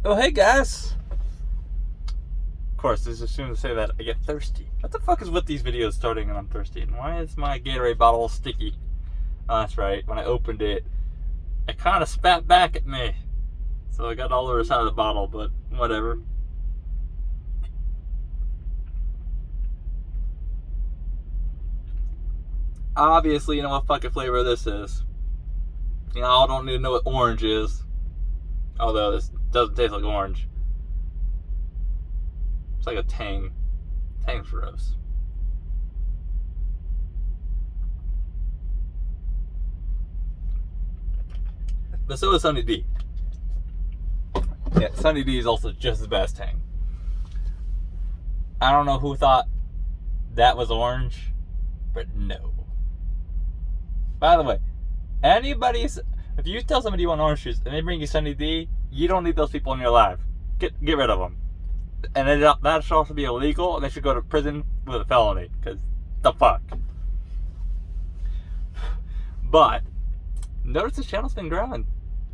Oh, hey guys! Of course, as soon as I say that, I get thirsty. What the fuck is with these videos starting and I'm thirsty? And why is my Gatorade bottle sticky? Oh, that's right. When I opened it, it kind of spat back at me. So I got all over the side of the bottle, but whatever. Obviously, you know what fucking flavor this is. You know, I don't need to know what orange is. Although this doesn't taste like orange. It's like a Tang. Tang's gross. But so is Sunny D. Yeah, Sunny D is also just as bad as Tang. I don't know who thought that was orange, but no. By the way, if you tell somebody you want orange juice and they bring you Sunny D, you don't need those people in your life. Get rid of them. And then that should also be illegal, and they should go to prison with a felony. Because the fuck. But notice this channel's been growing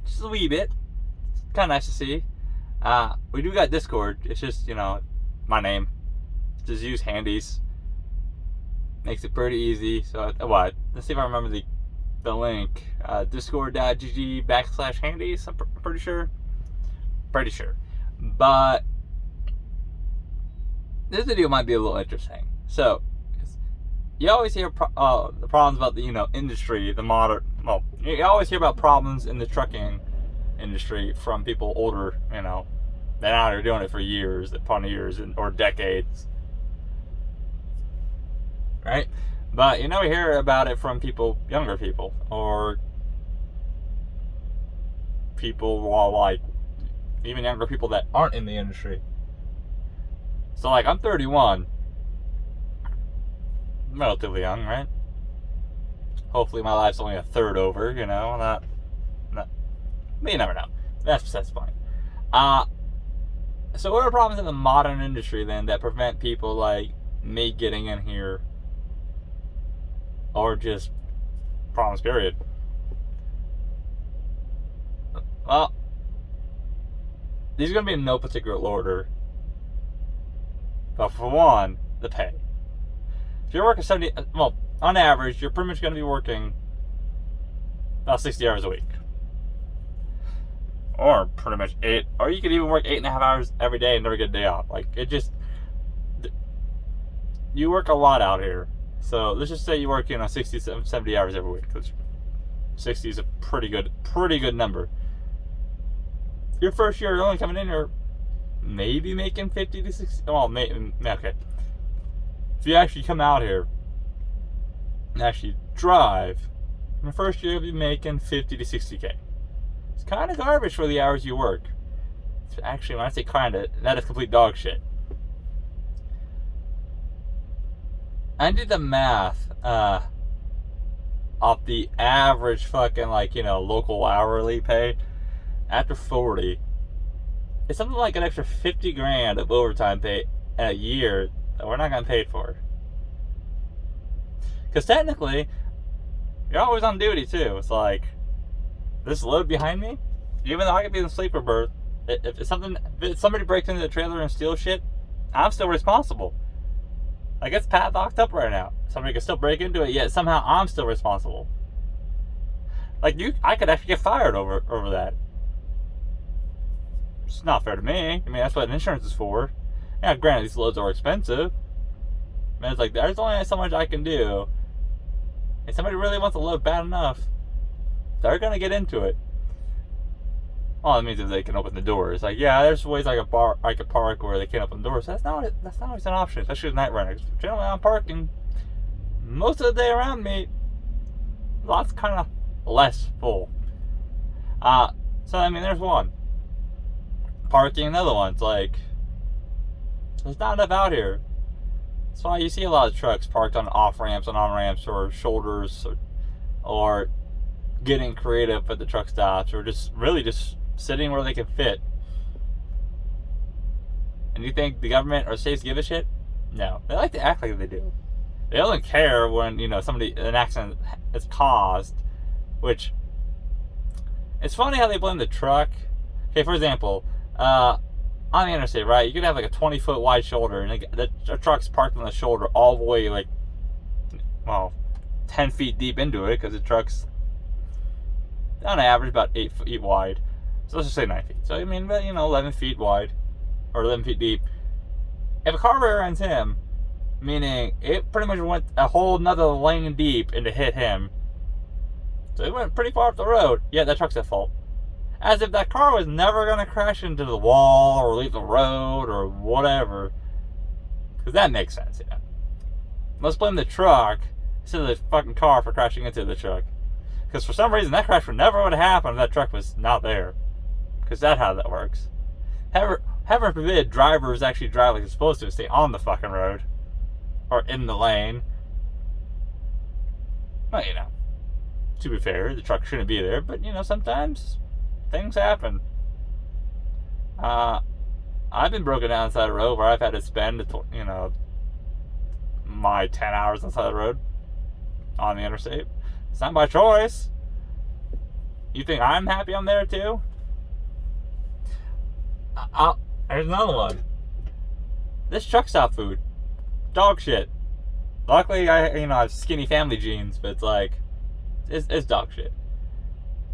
just a wee bit. It's kind of nice to see. We do got Discord. It's just, my name. Just use Handies. Makes it pretty easy. So what? Let's see if I remember the link. Discord.gg/Handies. I'm pretty sure. But this video might be a little interesting. So, you always hear the problems about the industry, you always hear about problems in the trucking industry from people older, been out here doing it for years, upon years, or decades, right? But you never hear about it from younger people, or people even younger people that aren't in the industry. So, I'm 31. Relatively young, right? Hopefully my life's only a third over, not but you never know. That's fine. So what are problems in the modern industry then that prevent people like me getting in here? Or just problems, period? Well, these are going to be in no particular order. But for one, the pay. If you're working on average, you're pretty much going to be working about 60 hours a week. Or pretty much 8, or you could even work 8.5 hours every day and never get a day off. You work a lot out here. So let's just say you work 60, 70 hours every week. Because 60 is a pretty good number. Your first year, you're only coming in here maybe making 50 to 60. Well, okay. If you actually come out here and actually drive, in the first year you'll be making 50 to 60K. It's kind of garbage for the hours you work. Actually, when I say kind of, that is complete dog shit. I did the math off the average fucking local hourly pay. After 40, it's something like an extra 50 grand of overtime pay a year that we're not getting paid for. Because technically, you're always on duty too. It's like, this load behind me, even though I could be in the sleeper berth, if somebody breaks into the trailer and steals shit, I'm still responsible. It's padlocked up right now. Somebody could still break into it, yet somehow I'm still responsible. I could actually get fired over that. It's not fair to me. That's what insurance is for. Yeah, granted, these loads are expensive. It's there's only so much I can do. If somebody really wants a load bad enough, they're gonna get into it. All it means is they can open the doors. There's ways I could park where they can't open the doors. That's not always an option, especially with night runners. Generally, I'm parking most of the day around me. Lots kind of less full. So there's one. Parking, another one. It's there's not enough out here. That's why you see a lot of trucks parked on off ramps and on ramps or shoulders, or getting creative at the truck stops, or just sitting where they can fit. And you think the government or states give a shit? No, they like to act like they do. They only care when an accident is caused, which It's funny how they blame the truck. Okay, for example, On the interstate, right? You could have like a 20-foot wide shoulder, and the truck's parked on the shoulder all the way, like, well, 10 feet deep into it, because the truck's on average about 8 feet wide. So let's just say 9 feet. So, I mean, 11 feet wide, or 11 feet deep. If a car rear ends him, meaning it pretty much went a whole nother lane deep and to hit him, so it went pretty far up the road, yeah, that truck's at fault. As if that car was never going to crash into the wall or leave the road or whatever. Because that makes sense, yeah. Let's blame the truck instead of the fucking car for crashing into the truck. Because for some reason that crash would never would have happened if that truck was not there. Because that's how that works. Heaven forbid drivers actually drive like they're supposed to, stay on the fucking road. Or in the lane. Well, to be fair, the truck shouldn't be there, but sometimes things happen. I've been broken down inside the road where I've had to spend, my 10 hours inside the road on the interstate. It's not by choice. You think I'm happy I'm there too? There's another one. This truck stop food, dog shit. Luckily, I have skinny family genes, but it's like, it's dog shit.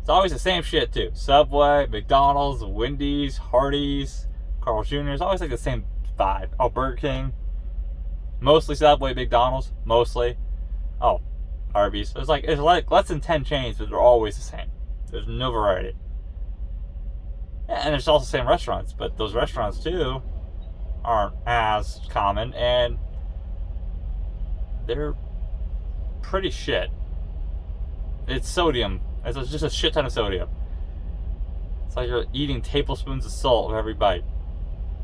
It's always the same shit too. Subway, McDonald's, Wendy's, Hardee's, Carl's Jr. It's always like the same vibe. Oh, Burger King. Mostly Subway, McDonald's. Mostly. Oh, Arby's. It's like less than 10 chains, but they're always the same. There's no variety. Yeah, and there's also the same restaurants, but those restaurants too aren't as common, and they're pretty shit. It's sodium. It's just a shit ton of sodium. It's like you're eating tablespoons of salt with every bite.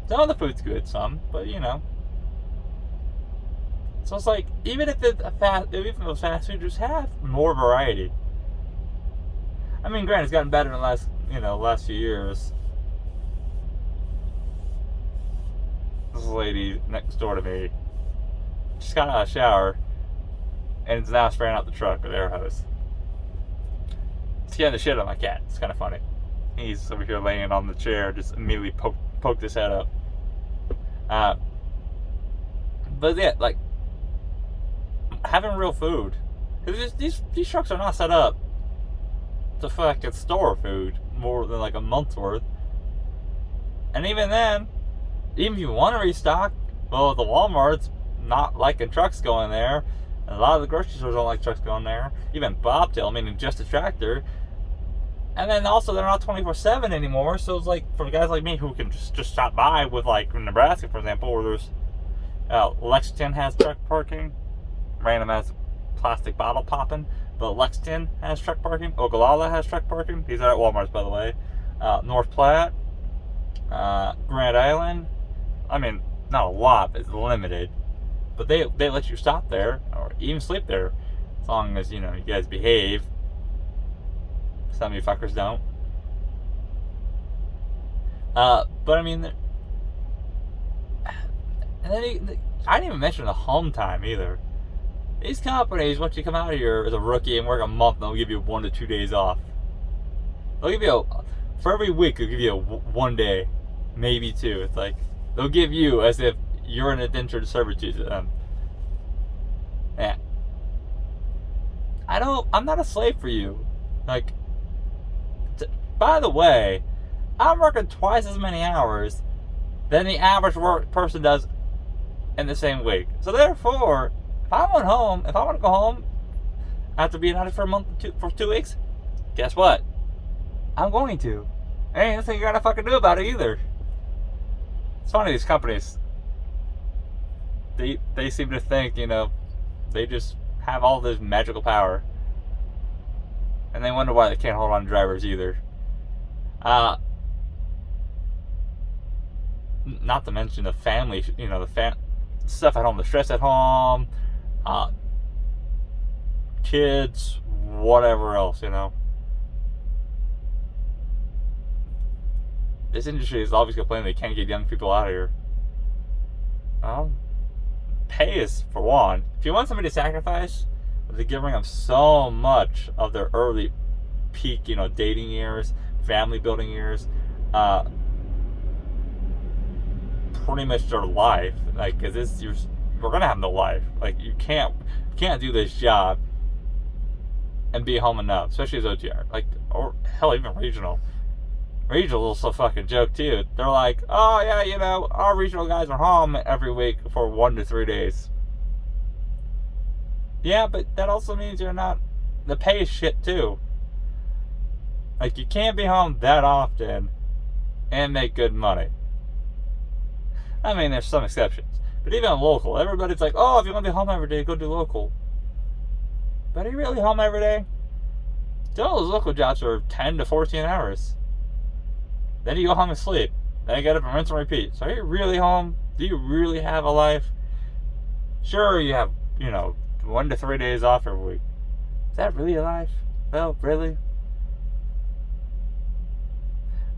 Some of the food's good, some, but So it's like, even if those fast food just have more variety. I mean, granted, it's gotten better in the last few years. This lady next door to me just got out of the shower and is now spraying out the truck with air hose. Scaring the shit out of my cat. It's kind of funny. He's over here laying on the chair, just immediately poked his head up. But yeah, like, having real food. These trucks are not set up to fucking store food more than like a month's worth. And even then, even if you want to restock, well, the Walmart's not liking trucks going there. And a lot of the grocery stores don't like trucks going there. Even Bobtail, meaning just a tractor. And then also they're not 24/7 anymore. So it's like for guys like me who can just stop by with, like, in Nebraska, for example, where there's Lexington has truck parking. Random has plastic bottle popping. But Lexington has truck parking. Ogallala has truck parking. These are at Walmart's, by the way. North Platte, Grand Island. I mean, not a lot, but it's limited. But they let you stop there or even sleep there, as long as you guys behave. Some of you fuckers don't. But I mean, and then I didn't even mention the home time either. These companies, once you come out of here as a rookie and work a month, they'll give you 1 to 2 days off. They'll give you for every week. They'll give you 1 day, maybe 2. It's like they'll give you as if you're an indentured servitude to them. Yeah. I'm not a slave for you. Like, by the way, I'm working twice as many hours than the average person does in the same week. So therefore, if I want to go home after being out for a month, for 2 weeks, guess what? I'm going to. Ain't nothing you gotta fucking do about it either. It's funny, these companies, they seem to think, they just have all this magical power. And they wonder why they can't hold on to drivers either. Not to mention the family, the stuff at home, the stress at home, kids, whatever else, This industry is always complaining they can't get young people out of here. Well, pay is for one. If you want somebody to sacrifice, they're giving them so much of their early peak, dating years, family building years, pretty much their life. Like, cause we're gonna have no life. Like, you can't do this job and be home enough, especially as OTR. Like, or hell, even regional. Regional is a fucking joke too. They're like, oh yeah, you know, our regional guys are home every week for 1 to 3 days. Yeah, but that also means the pay is shit too. Like, you can't be home that often and make good money. I mean, there's some exceptions. But even local, everybody's like, oh, if you want to be home every day, go do local. But are you really home every day? All those local jobs are 10 to 14 hours. Then you go home and sleep. Then you get up and rinse and repeat. So are you really home? Do you really have a life? Sure, you have, 1 to 3 days off every week. Is that really a life? Well, really?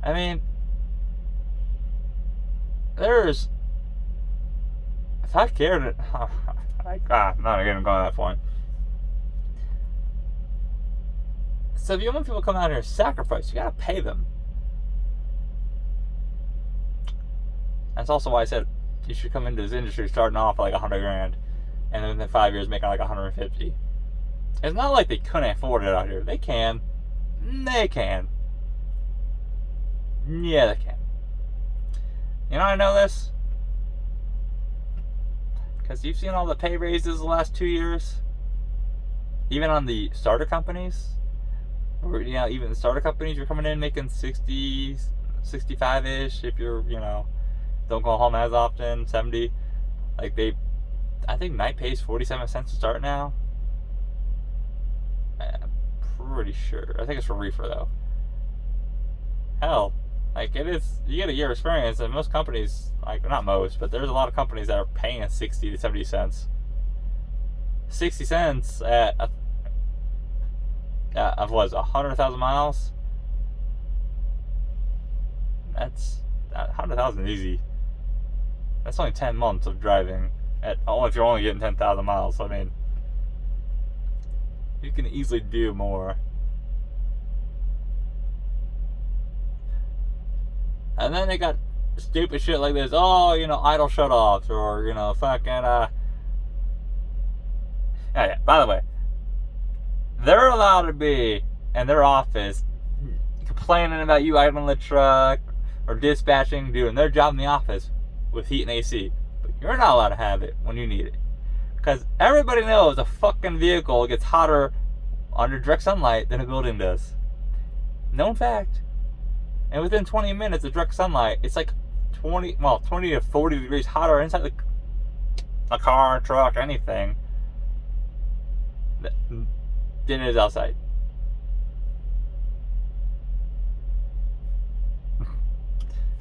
I mean, if I cared, I'm not even going to that point. So if you want people to come out here and sacrifice, you gotta pay them. That's also why I said you should come into this industry starting off like $100,000, and then within 5 years making like 150. It's not like they couldn't afford it out here. They can. They can. Yeah, they can. You know how I know this? Because you've seen all the pay raises the last 2 years. Even on the starter companies. Or, even the starter companies, you're coming in making 60, 65-ish if you're, don't go home as often, 70. Like, I think night pays 47 cents to start now. I'm pretty sure. I think it's for reefer, though. Hell, like, it is, you get a year experience, and most companies, like, not most, but there's a lot of companies that are paying 60 to 70 cents. 60 cents of 100,000 miles? That's, 100,000 is easy. That's only 10 months of driving, if you're only getting 10,000 miles. So, I mean, you can easily do more. And then they got stupid shit like this. Oh, idle shutoffs, or, fucking, yeah, by the way, they're allowed to be in their office complaining about you idling the truck or dispatching, doing their job in the office with heat and AC. But you're not allowed to have it when you need it. Because everybody knows a fucking vehicle gets hotter under direct sunlight than a building does. Known fact. And within 20 minutes of direct sunlight, it's like 20 to 40 degrees hotter inside a car, truck, anything than it is outside.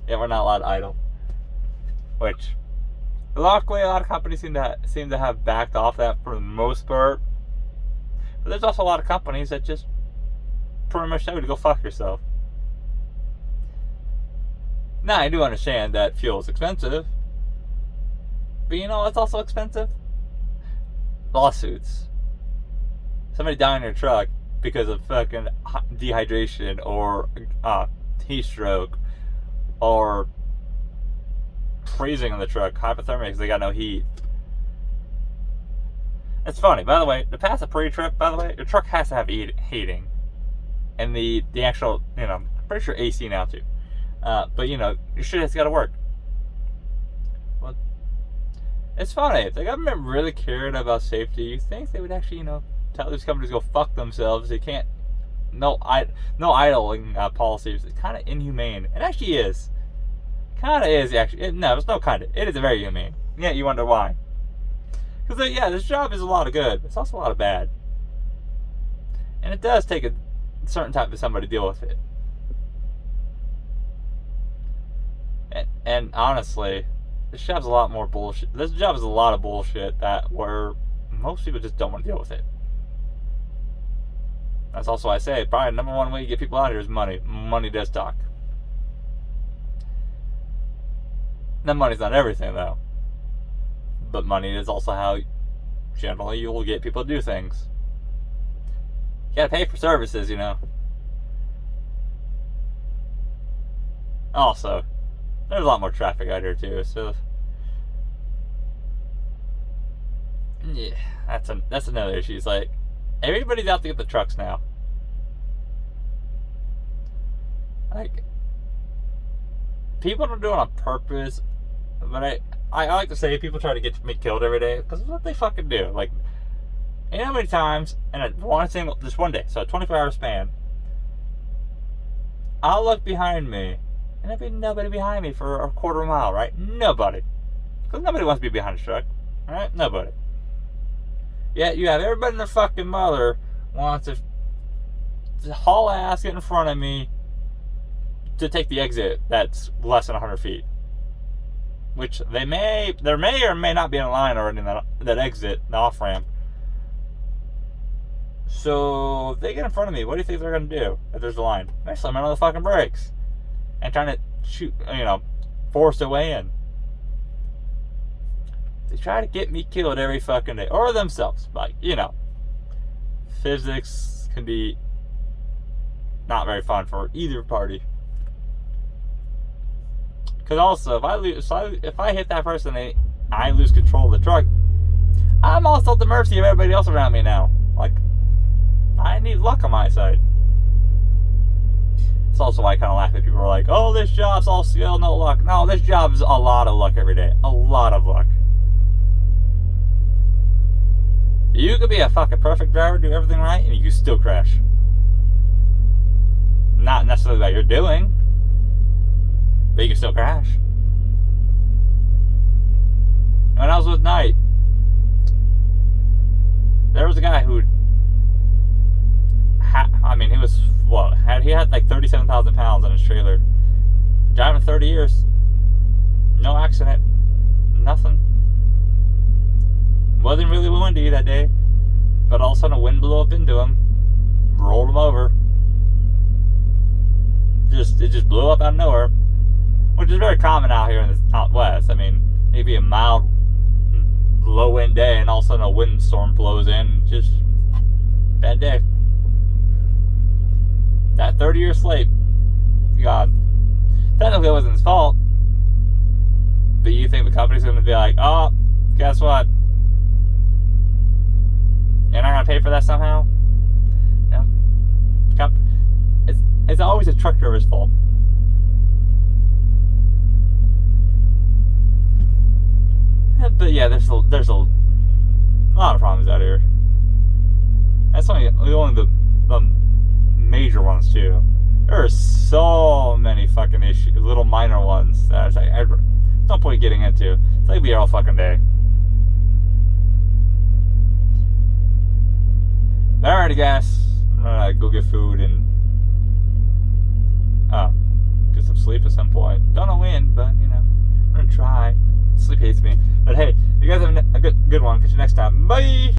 Yeah, we're not allowed to idle. Which, luckily, a lot of companies seem to have backed off that for the most part. But there's also a lot of companies that just pretty much tell you to go fuck yourself. Now, I do understand that fuel is expensive. But it's also expensive? Lawsuits. Somebody dying in their truck because of fucking dehydration or heat stroke or freezing in the truck, hypothermia because they got no heat. It's funny, by the way, to pass a pre-trip, your truck has to have heating. And the actual, I'm pretty sure AC now too. But your shit has got to work. Well, it's funny. If the government really cared about safety, you think they would actually, tell these companies to go fuck themselves. They can't. No idling policies. It's kind of inhumane. It actually is. Kind of is actually. No, it's no kind of. It is very humane. Yeah, you wonder why. Because this job is a lot of good. It's also a lot of bad. And it does take a certain type of somebody to deal with it. And honestly, this job's a lot more bullshit. This job is a lot of bullshit where most people just don't want to deal with it. That's also why I say probably the number one way you get people out here is money. Money does talk. Now, money's not everything though, but money is also how generally you will get people to do things. You gotta pay for services, Also, There's a lot more traffic out here too, so yeah, that's another issue. It's like everybody's out to get the trucks now. Like people don't do it on purpose, but I like to say people try to get me killed every day because it's what they fucking do. Like, you know how many times in just one day, so a 24-hour span, I'll look behind me and there'll be nobody behind me for a quarter mile, right? Nobody. Because nobody wants to be behind a truck, right? Nobody. Yet you have everybody and their fucking mother wants to haul ass get in front of me to take the exit that's less than 100 feet. Which there may or may not be a line already in that exit, the off ramp. So if they get in front of me, what do you think they're going to do if there's a line? They're slamming on the fucking brakes and trying to shoot, force their way in. They try to get me killed every fucking day. Or themselves. Like, physics can be not very fun for either party. Because also, if I hit that person and I lose control of the truck, I'm also at the mercy of everybody else around me now. Like, I need luck on my side. It's also why I kind of laugh at people who are like, oh, this job's all skill, no luck. No, this job is a lot of luck every day. A lot of luck. You could be a fucking perfect driver, do everything right, and you can still crash. Not necessarily that you're doing, but you can still crash. When I was with Knight, there was a guy who he had like 37,000 pounds on his trailer. Driving 30 years. No accident. Nothing. Wasn't really windy that day. But all of a sudden a wind blew up into him. Rolled him over. It just blew up out of nowhere. Which is very common out here in the out west. I mean, maybe a mild low wind day and all of a sudden a windstorm blows in. Just bad day. That 30-year slate, God, technically it wasn't his fault. But you think the company's going to be like, oh, guess what? You're not going to pay for that somehow? No. It's always a truck driver's fault. But yeah, there's a lot of problems out here. That's only the major ones too. There are so many fucking issues, little minor ones that it's like, no point getting into. It's like be here all fucking day. But alrighty, guys, I'm gonna go get food and get some sleep at some point. Don't know when, but